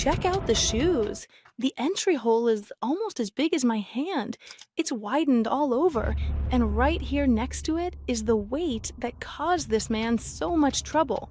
check out the shoes. The entry hole is almost as big as my hand. It's widened all over, and right here next to it is the weight that caused this man so much trouble.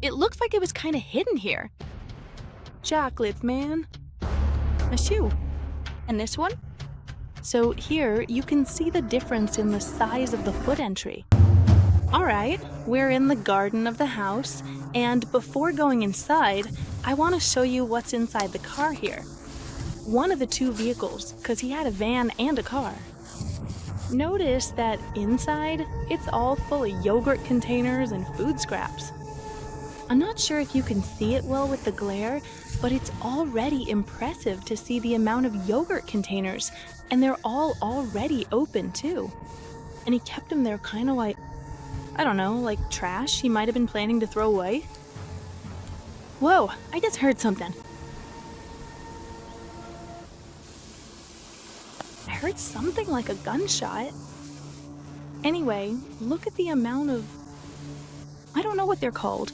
It looks like it was kind of hidden here. Chocolate man. A shoe. And this one? So here you can see the difference in the size of the foot entry. Alright, we're in the garden of the house, and before going inside, I want to show you what's inside the car here. One of the two vehicles, because he had a van and a car. Notice that inside, it's all full of yogurt containers and food scraps. I'm not sure if you can see it well with the glare, but it's already impressive to see the amount of yogurt containers, and they're all already open too. And he kept them there kind of like, I don't know, like trash he might have been planning to throw away. Whoa, I just heard something. I heard something like a gunshot. Anyway, look at the amount of... I don't know what they're called.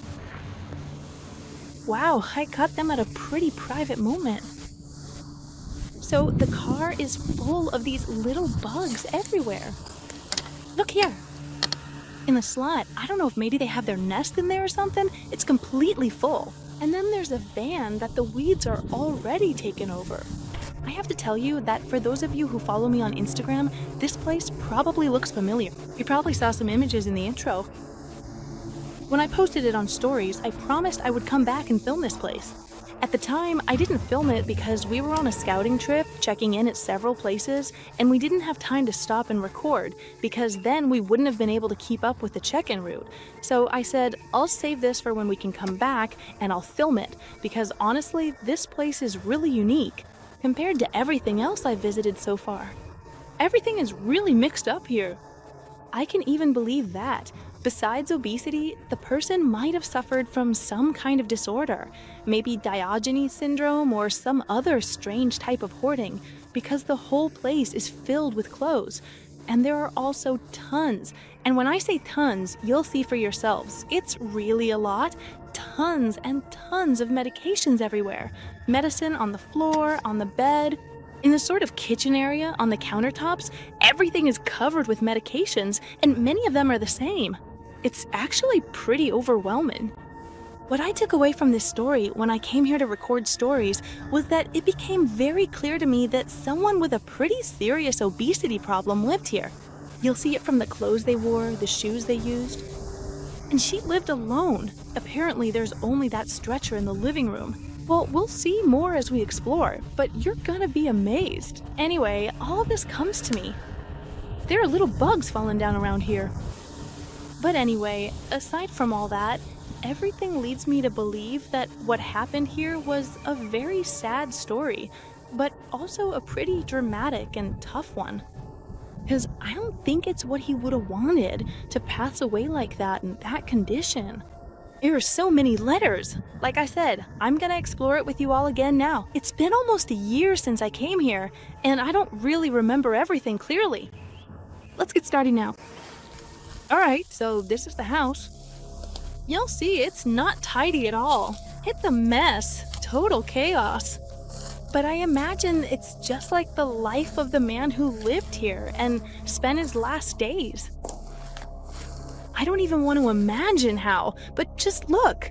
Wow, I caught them at a pretty private moment. So the car is full of these little bugs everywhere. Look here. In the slot, I don't know if maybe they have their nest in there or something. It's completely full. And then there's a van that the weeds are already taken over. I have to tell you that for those of you who follow me on Instagram, this place probably looks familiar. You probably saw some images in the intro. When I posted it on stories, I promised I would come back and film this place. At the time, I didn't film it because we were on a scouting trip, checking in at several places, and we didn't have time to stop and record, because then we wouldn't have been able to keep up with the check-in route. So I said, I'll save this for when we can come back, and I'll film it, because honestly, this place is really unique, compared to everything else I've visited so far. Everything is really mixed up here. I can even believe that. Besides obesity, the person might have suffered from some kind of disorder, maybe Diogenes syndrome or some other strange type of hoarding, because the whole place is filled with clothes. And there are also tons. And when I say tons, you'll see for yourselves. It's really a lot. Tons and tons of medications everywhere. Medicine on the floor, on the bed. In the sort of kitchen area, on the countertops, everything is covered with medications, and many of them are the same. It's actually pretty overwhelming. What I took away from this story when I came here to record stories was that it became very clear to me that someone with a pretty serious obesity problem lived here. You'll see it from the clothes they wore, the shoes they used. And she lived alone. Apparently there's only that stretcher in the living room. Well, we'll see more as we explore, but you're gonna be amazed. Anyway, all of this comes to me. There are little bugs falling down around here. But anyway, aside from all that, everything leads me to believe that what happened here was a very sad story, but also a pretty dramatic and tough one. Because I don't think it's what he would have wanted to pass away like that in that condition. There are so many letters. Like I said, I'm gonna explore it with you all again now. It's been almost a year since I came here, and I don't really remember everything clearly. Let's get started now. Alright, so this is the house. You'll see it's not tidy at all. It's a mess. Total chaos. But I imagine it's just like the life of the man who lived here and spent his last days. I don't even want to imagine how, but just look.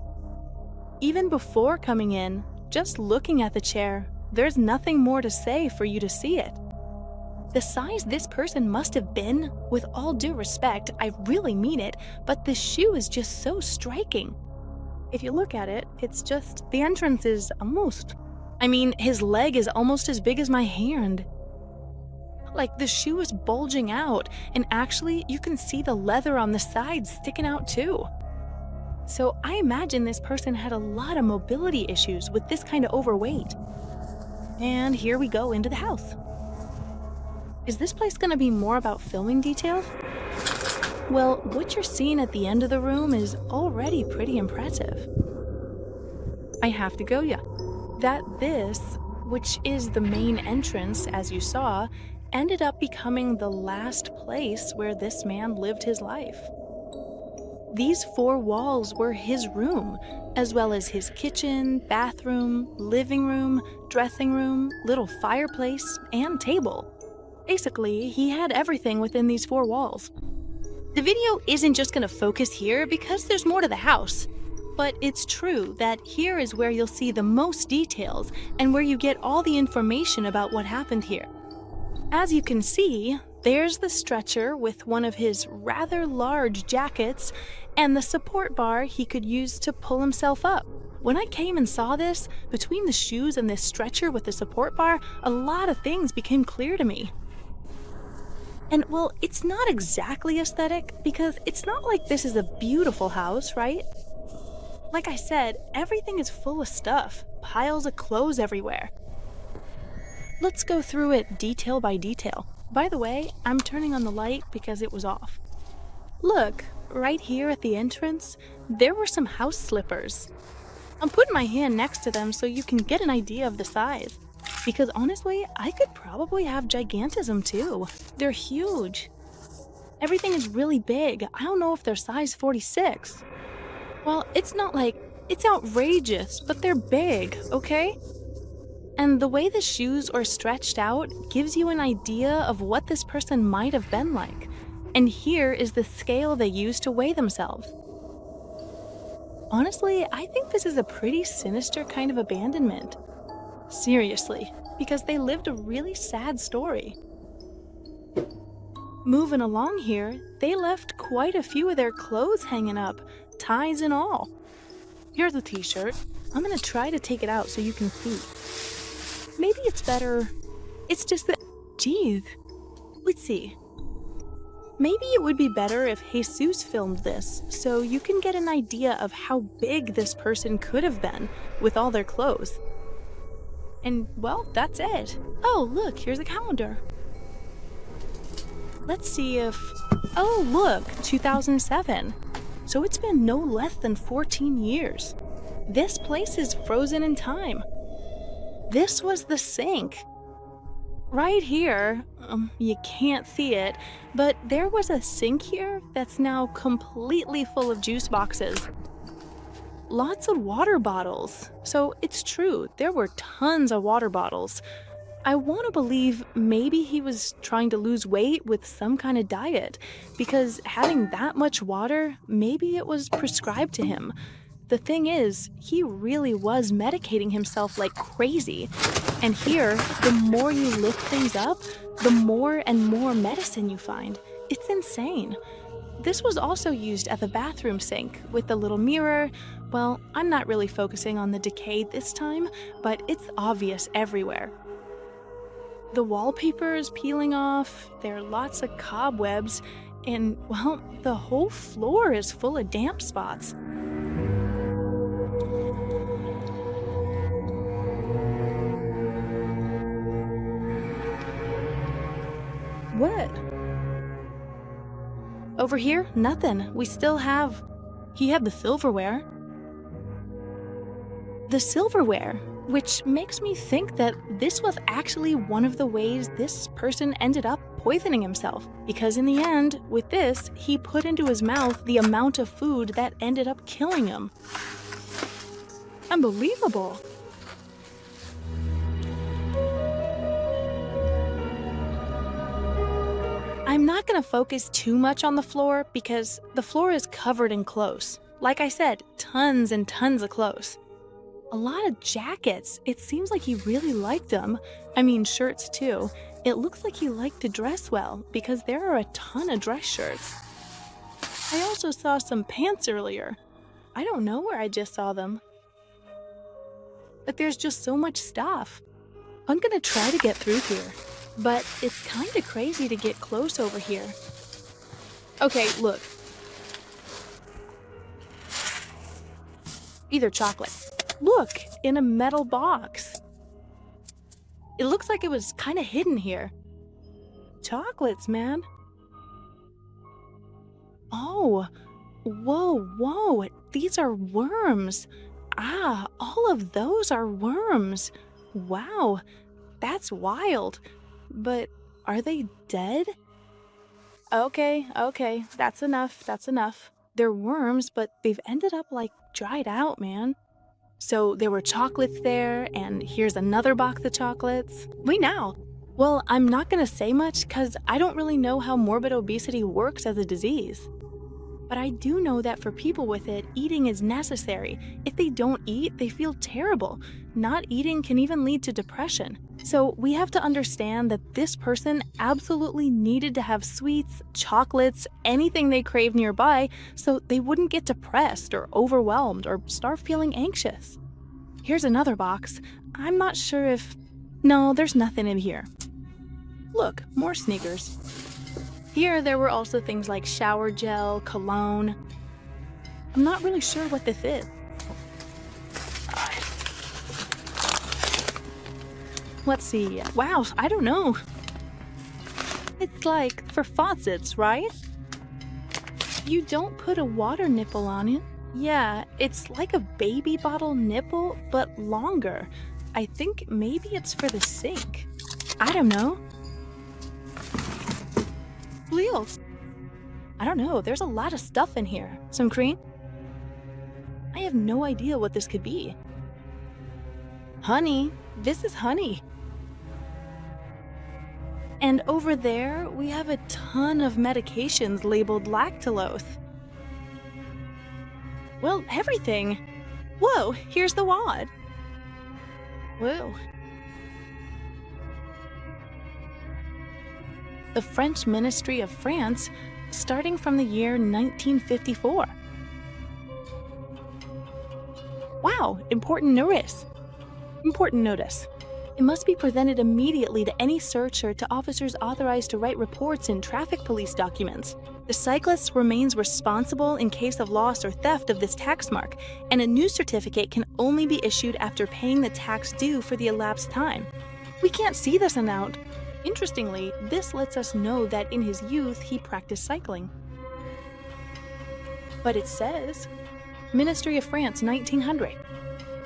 Even before coming in, just looking at the chair, there's nothing more to say for you to see it. The size this person must have been, with all due respect, I really mean it, but the shoe is just so striking. If you look at it, it's just, the entrance is almost, his leg is almost as big as my hand. Like the shoe is bulging out, and actually you can see the leather on the sides sticking out too. So I imagine this person had a lot of mobility issues with this kind of overweight. And here we go into the house. Is this place gonna be more about filming details? Well, what you're seeing at the end of the room is already pretty impressive. I have to go, yeah. This, which is the main entrance, as you saw, ended up becoming the last place where this man lived his life. These four walls were his room, as well as his kitchen, bathroom, living room, dressing room, little fireplace, and table. Basically, he had everything within these four walls. The video isn't just going to focus here because there's more to the house. But it's true that here is where you'll see the most details and where you get all the information about what happened here. As you can see, there's the stretcher with one of his rather large jackets and the support bar he could use to pull himself up. When I came and saw this, between the shoes and this stretcher with the support bar, a lot of things became clear to me. And well, it's not exactly aesthetic because it's not like this is a beautiful house, right? Like I said, everything is full of stuff, piles of clothes everywhere. Let's go through it detail by detail. By the way, I'm turning on the light because it was off. Look, right here at the entrance, there were some house slippers. I'm putting my hand next to them so you can get an idea of the size. Because honestly, I could probably have gigantism too. They're huge. Everything is really big. I don't know if they're size 46. Well, it's not like it's outrageous, but they're big, okay? And the way the shoes are stretched out gives you an idea of what this person might have been like. And here is the scale they use to weigh themselves. Honestly, I think this is a pretty sinister kind of abandonment. Seriously, because they lived a really sad story. Moving along here, they left quite a few of their clothes hanging up, ties and all. Here's a t-shirt. I'm gonna try to take it out so you can see. Maybe it's better. It's just that, geez. Let's see. Maybe it would be better if Jesus filmed this so you can get an idea of how big this person could have been with all their clothes. And, well, that's it. Oh, look, here's a calendar. Let's see if... Oh, look, 2007. So it's been no less than 14 years. This place is frozen in time. This was the sink. Right here, you can't see it, but there was a sink here that's now completely full of juice boxes. Lots of water bottles. So it's true, there were tons of water bottles. I want to believe maybe he was trying to lose weight with some kind of diet, because having that much water, maybe it was prescribed to him. The thing is, he really was medicating himself like crazy. And here, the more you lift things up, the more and more medicine you find. It's insane. This was also used at the bathroom sink with the little mirror. Well, I'm not really focusing on the decay this time, but it's obvious everywhere. The wallpaper is peeling off, there are lots of cobwebs, and, well, the whole floor is full of damp spots. What? Over here, nothing. We still have... He had the silverware. The silverware, which makes me think that this was actually one of the ways this person ended up poisoning himself. Because in the end, with this, he put into his mouth the amount of food that ended up killing him. Unbelievable. I'm not going to focus too much on the floor because the floor is covered in clothes. Like I said, tons and tons of clothes. A lot of jackets. It seems like he really liked them. I mean, shirts too. It looks like he liked to dress well because there are a ton of dress shirts. I also saw some pants earlier. I don't know where I just saw them. But there's just so much stuff. I'm going to try to get through here. But it's kind of crazy to get close over here. Okay, look. Either chocolate. Look, in a metal box. It looks like it was kind of hidden here. Chocolates, man. Oh, whoa. These are worms. Ah, all of those are worms. Wow, that's wild. But are they dead? Okay, that's enough. They're worms, but they've ended up like dried out, man. So there were chocolates there, and here's another box of chocolates. Wait now. Well, I'm not gonna say much because I don't really know how morbid obesity works as a disease. But I do know that for people with it, eating is necessary. If they don't eat, they feel terrible. Not eating can even lead to depression. So we have to understand that this person absolutely needed to have sweets, chocolates, anything they crave nearby so they wouldn't get depressed or overwhelmed or start feeling anxious. Here's another box. I'm not sure if... No, there's nothing in here. Look, more sneakers. Here, there were also things like shower gel, cologne. I'm not really sure what this is. Let's see. Wow, I don't know. It's like for faucets, right? You don't put a water nipple on it. Yeah, it's like a baby bottle nipple, but longer. I think maybe it's for the sink. I don't know. Wheels. I don't know, there's a lot of stuff in here. Some cream? I have no idea what this could be. Honey. This is honey. And over there, we have a ton of medications labeled lactulose. Well, everything. Whoa, here's the wad. Whoa. The French Ministry of France, starting from the year 1954. Wow, important notice. Important notice. It must be presented immediately to any searcher to officers authorized to write reports in traffic police documents. The cyclist remains responsible in case of loss or theft of this tax mark, and a new certificate can only be issued after paying the tax due for the elapsed time. We can't see this amount. Interestingly, this lets us know that in his youth he practiced cycling. But it says, Ministry of France, 1900.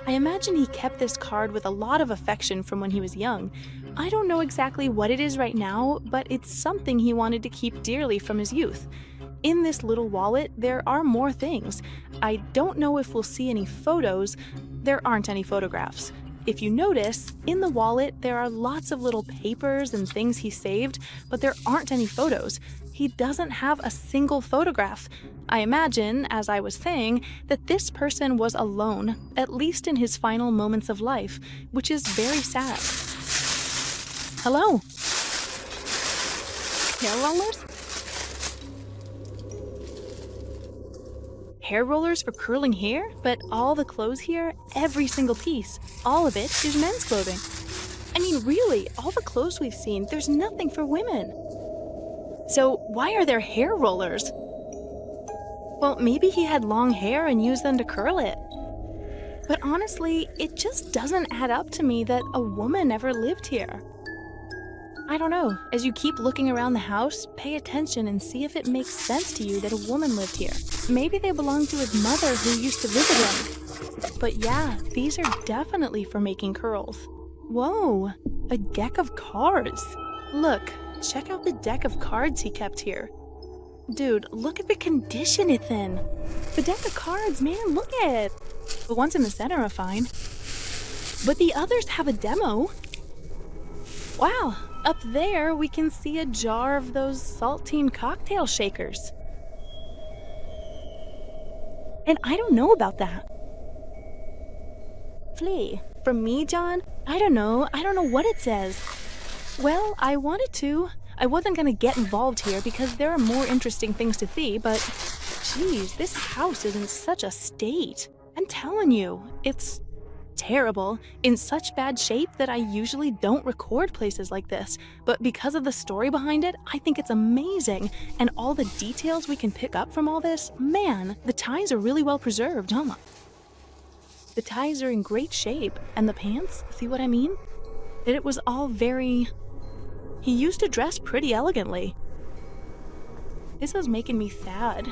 I imagine he kept this card with a lot of affection from when he was young. I don't know exactly what it is right now, but it's something he wanted to keep dearly from his youth. In this little wallet, there are more things. I don't know if we'll see any photos. There aren't any photographs. If you notice, in the wallet, there are lots of little papers and things he saved, but there aren't any photos. He doesn't have a single photograph. I imagine, as I was saying, that this person was alone, at least in his final moments of life, which is very sad. Hello? Hair rollers? Hair rollers for curling hair? But all the clothes here, every single piece, all of it is men's clothing. I mean, really, all the clothes we've seen, there's nothing for women. So why are there hair rollers? Well, maybe he had long hair and used them to curl it. But honestly, it just doesn't add up to me that a woman ever lived here. I don't know, as you keep looking around the house, pay attention and see if it makes sense to you that a woman lived here. Maybe they belonged to his mother who used to visit him. But yeah, these are definitely for making curls. Whoa, a deck of cards. Look, check out the deck of cards he kept here. Dude, look at the condition it's in. The deck of cards, man, look at it. The ones in the center are fine. But the others have a demo. Wow, up there we can see a jar of those saltine cocktail shakers. And I don't know about that. Flea. From me, John? I don't know what it says. Well, I wanted to. I wasn't gonna get involved here because there are more interesting things to see, but geez, this house is in such a state. I'm telling you, it's terrible, in such bad shape that I usually don't record places like this, but because of the story behind it, I think it's amazing, and all the details we can pick up from all this, man, the ties are really well preserved, huh? The ties are in great shape, and the pants, see what I mean? That it was all very... He used to dress pretty elegantly. This is making me sad.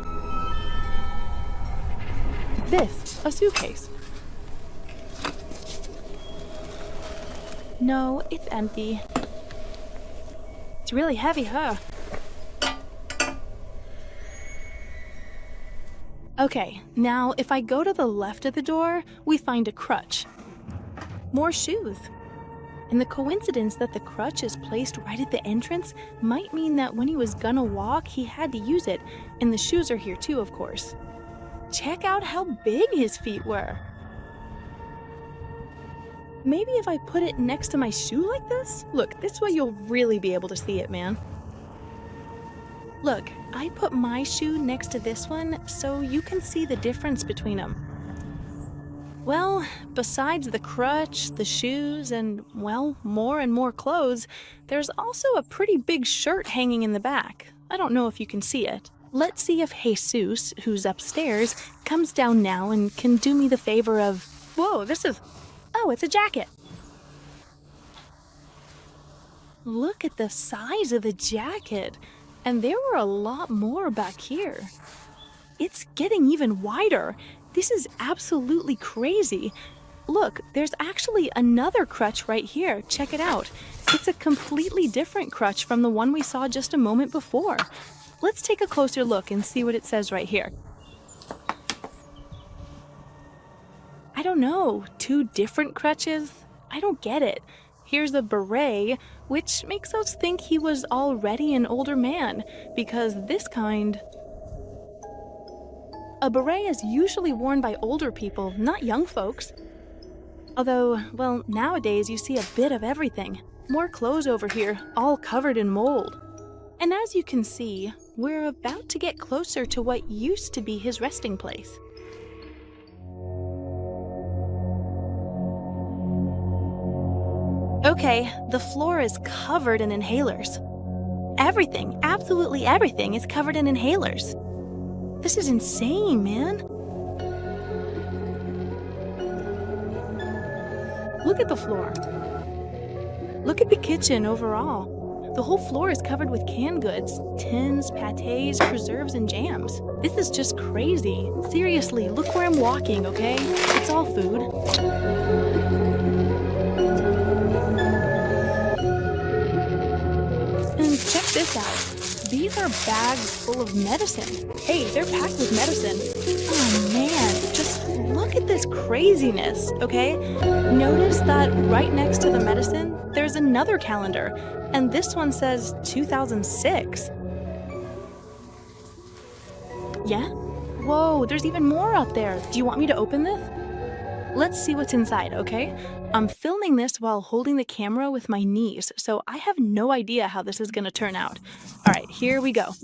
This, a suitcase. No, it's empty. It's really heavy, huh? Okay, now if I go to the left of the door, we find a crutch. More shoes. And the coincidence that the crutch is placed right at the entrance might mean that when he was gonna walk, he had to use it, and the shoes are here too, of course. Check out how big his feet were. Maybe if I put it next to my shoe like this? Look, this way you'll really be able to see it, man. Look, I put my shoe next to this one so you can see the difference between them. Well, besides the crutch, the shoes, and, well, more and more clothes, there's also a pretty big shirt hanging in the back. I don't know if you can see it. Let's see if Jesus, who's upstairs, comes down now and can do me the favor of... Whoa, oh, it's a jacket. Look at the size of the jacket. And there were a lot more back here. It's getting even wider. This is absolutely crazy. Look, there's actually another crutch right here. Check it out. It's a completely different crutch from the one we saw just a moment before. Let's take a closer look and see what it says right here. I don't know, 2 different crutches? I don't get it. Here's a beret, which makes us think he was already an older man, because this kind... A beret is usually worn by older people, not young folks. Although, well, nowadays you see a bit of everything. More clothes over here, all covered in mold. And as you can see, we're about to get closer to what used to be his resting place. Okay, the floor is covered in inhalers. Everything, absolutely everything is covered in inhalers. This is insane, man. Look at the floor. Look at the kitchen overall. The whole floor is covered with canned goods, tins, pâtés, preserves, and jams. This is just crazy. Seriously, look where I'm walking, okay? It's all food. And check this out. These are bags full of medicine. Hey, they're packed with medicine. Oh man, just look at this craziness, okay? Notice that right next to the medicine, there's another calendar, and this one says 2006. Yeah? Whoa, there's even more up there. Do you want me to open this? Let's see what's inside, okay? I'm filming this while holding the camera with my knees, so I have no idea how this is gonna turn out. All right, here we go.